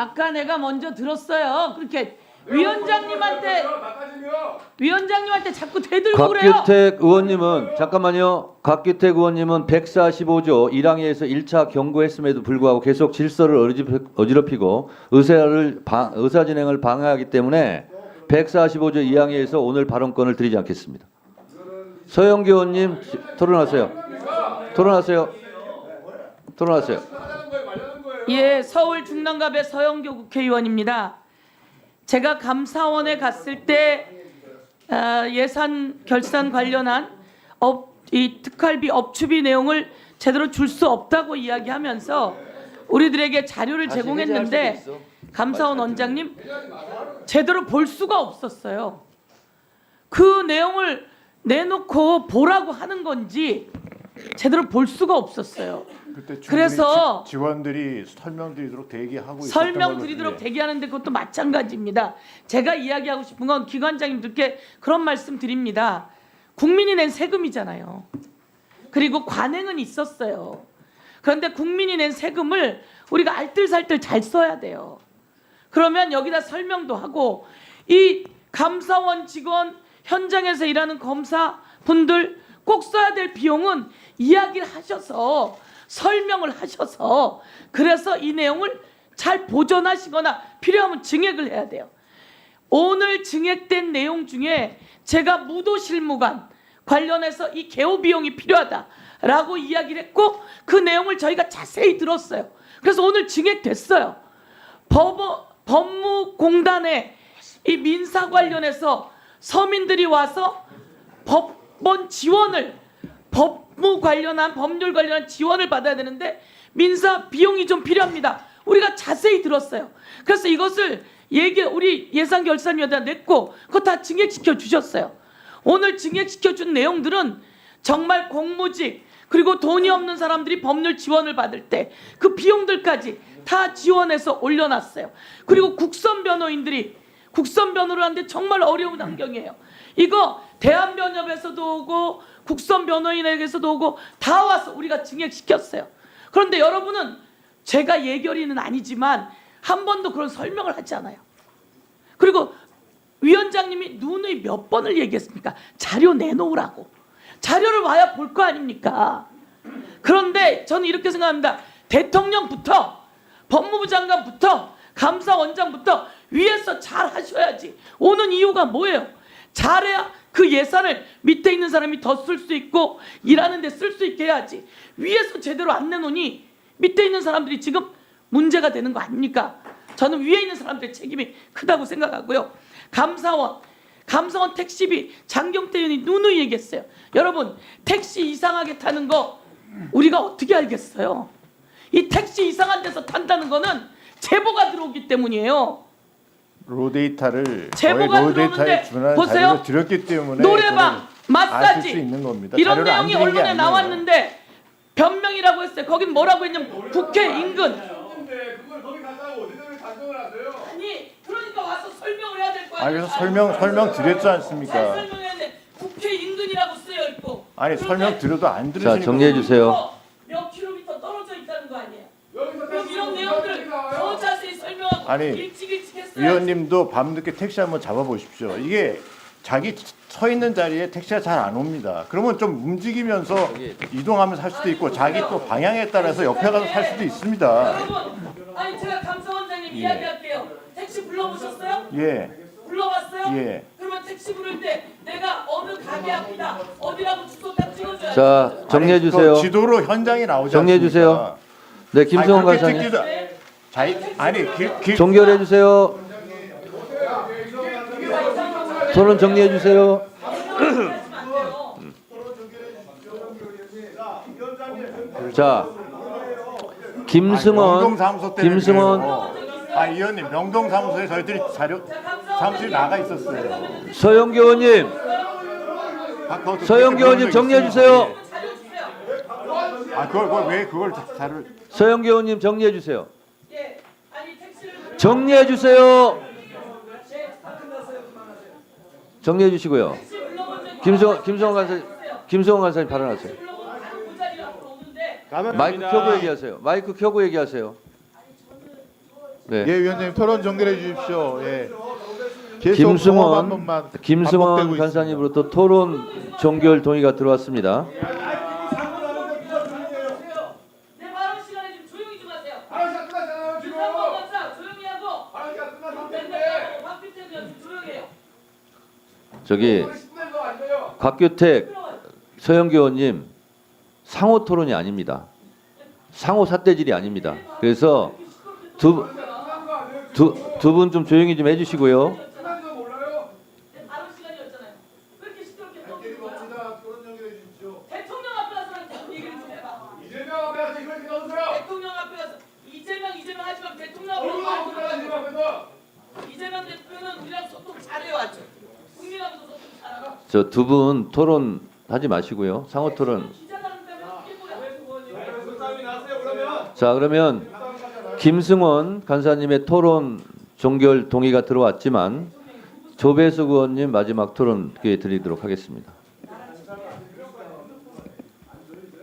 아까 내가 먼저 들었어요. 그렇게 위원장님한테 자꾸 대들고 그래요. 곽규택 의원님은 잠깐만요. 곽규택 의원님은 145조 1항에서 1차 경고했음에도 불구하고 계속 질서를 어지럽히고 의사 진행을 방해하기 때문에 145조 2항에서 오늘 발언권을 드리지 않겠습니다. 서영교 의원님 토론하세요. 예, 서울 중랑갑의 서영교 국회의원입니다. 제가 감사원에 갔을 때 예산 결산 관련한 이 특활비 업추비 내용을 제대로 줄 수 없다고 이야기하면서 우리들에게 자료를 제공했는데 감사원 원장님 제대로 볼 수가 없었어요. 그 내용을 내놓고 보라고 하는 건지 제대로 볼 수가 없었어요. 그래서 직원들이 설명드리도록 대기하고 설명드리도록 대기하는데 그것도 마찬가지입니다. 제가 이야기하고 싶은 건 기관장님들께 그런 말씀 드립니다. 국민이 낸 세금이잖아요. 그리고 관행은 있었어요. 그런데 국민이 낸 세금을 우리가 알뜰살뜰 잘 써야 돼요. 그러면 여기다 설명도 하고 이 감사원 직원 현장에서 일하는 검사분들 꼭 써야 될 비용은 이야기를 하셔서 설명을 하셔서 그래서 이 내용을 잘 보존하시거나 필요하면 증액을 해야 돼요. 오늘 증액된 내용 중에 제가 무도실무관 관련해서 이 개호 비용이 필요하다라고 이야기를 했고 그 내용을 저희가 자세히 들었어요. 그래서 오늘 증액됐어요. 법무공단에 이 민사 관련해서 서민들이 와서 법원 지원을 법무 관련한 법률 관련한 지원을 받아야 되는데 민사 비용이 좀 필요합니다. 우리가 자세히 들었어요. 그래서 이것을 우리 예산결산위원회에 냈고 그거 다 증액시켜 주셨어요. 오늘 증액시켜 준 내용들은 정말 공무직 그리고 돈이 없는 사람들이 법률 지원을 받을 때 그 비용들까지 다 지원해서 올려놨어요. 그리고 국선 변호인들이 국선 변호를 하는데 정말 어려운 환경이에요. 이거 대한변협에서도 오고 국선 변호인에게서도 오고 다 와서 우리가 증액시켰어요. 그런데 여러분은 제가 예결위는 아니지만 한 번도 그런 설명을 하지 않아요. 그리고 위원장님이 누누이 몇 번을 얘기했습니까? 자료 내놓으라고. 자료를 와야 볼 거 아닙니까? 그런데 저는 이렇게 생각합니다. 대통령부터 법무부 장관부터 감사원장부터 위에서 잘 하셔야지. 오는 이유가 뭐예요? 잘해야 그 예산을 밑에 있는 사람이 더 쓸 수 있고 일하는 데 쓸 수 있게 해야지. 위에서 제대로 안 내놓으니 밑에 있는 사람들이 지금 문제가 되는 거 아닙니까? 저는 위에 있는 사람들의 책임이 크다고 생각하고요. 감사원 택시비 장경태 의원이 누누이 얘기했어요. 여러분 택시 이상하게 타는 거 우리가 어떻게 알겠어요? 이 택시 이상한 데서 탄다는 거는 제보가 들어오기 때문이에요. 로데이터를 제보가 로데이터에 준하는 보세요. 자료를 드렸기 때문에 노래방, 마사지 수 있는 겁니다. 이런 자료를 안 내용이 드린 게 언론에 아니에요. 나왔는데 변명이라고 했어요. 거긴 뭐라고 했냐면 국회 인근. 그걸 거기 갔다고 어디서 단정을 하세요? 아니 그러니까 와서 설명을 해야 될 거 아니에요. 그래서 설명 드렸지 잘 않습니까? 설명해야 돼. 국회 인근이라고 쓰여 있고. 아니 그런데 설명 드려도 안 들으시니까. 자, 정리해 주세요. 몇 킬로미터 떨어져 있다는 거 아니에요? 여기서 그럼 이런 내용들을 더 자세히 설명하고 아니, 일찍 했어요. 위원님도 밤늦게 택시 한번 잡아보십시오. 이게 자기 서 있는 자리에 택시가 잘 안 옵니다. 그러면 좀 움직이면서 이동하면서 할 수도 있고 자기 또 방향에 따라서 옆에 가서 살 수도 있습니다. 여러분, 아니 제가 감사원장님 이야기할게요. 택시 불러보셨어요? 예. 불러봤어요? 예. 그러면 택시 부를 때 내가 어느 가게 앞이다 어디라고 주소 딱 찍어줘야 자, 정리해 주세요. 그 지도로 현장이 나오지 정리해 않습니까? 주세요. 네, 김성원 그렇게 간사님. 종결해 주세요. 토론 정리해 주세요. 자, 명동사무소 때문에 김승원, 그래요. 의원님 명동사무소에 저희들이 사무실이 나가 있었어요. 서영교 의원님, 서영교 의원님 정리해 주세요. 그걸 왜 그걸 자를 서영교 의원님 정리해 주세요. 예. 아니 택시를 정리해 주세요. 정리해 주시고요. 김성원 간사님 발언하세요. 마이크 켜고 얘기하세요. 마이크 켜고 얘기하세요. 네. 예, 위원장님 토론 종결해 주십시오. 예. 계속 소업 한 번만 김승원 반복되고 간사님으로부터 토론 종결 동의가 들어왔습니다. 내 발언 시간에 좀 조용히 좀 하세요. 발언시간 끝났잖아요 지금. 윤상범 검사 조용히 하고 발언시간 끝난 상태인데. 박빛태 위원 좀 조용히 해요. 저기 10분에서 안 돼요. 곽규택 서영교 의원님 상호 토론이 아닙니다. 상호 삿대질이 아닙니다. 그래서 두 분 좀 조용히 좀 해주시고요. 끝난 거 몰라요? 내 발언 시간이었잖아요. 왜 이렇게 시끄럽게 떠드는 거야? 토론 종결해 주십시오. 대통령 앞에 가서 얘기를 좀 해봐. 이재명 앞에 가서 이렇게 넣으세요. 대통령 앞에 가서 이재명 하지 말고 대통령 앞에 얼굴 가서 보고 지금 앞에서. 이재명 대표는 우리랑 소통 잘해요 아주. 국민하고도 소통 잘하고. 저 두 분 토론 하지 마시고요. 상호 토론. 기자단을 빼면 이게 뭐야? 싸움이 나세요 그러면. 자, 그러면 김승원 간사님의 토론 종결 동의가 들어왔지만 조배수 의원님 마지막 토론 기회 드리도록 하겠습니다.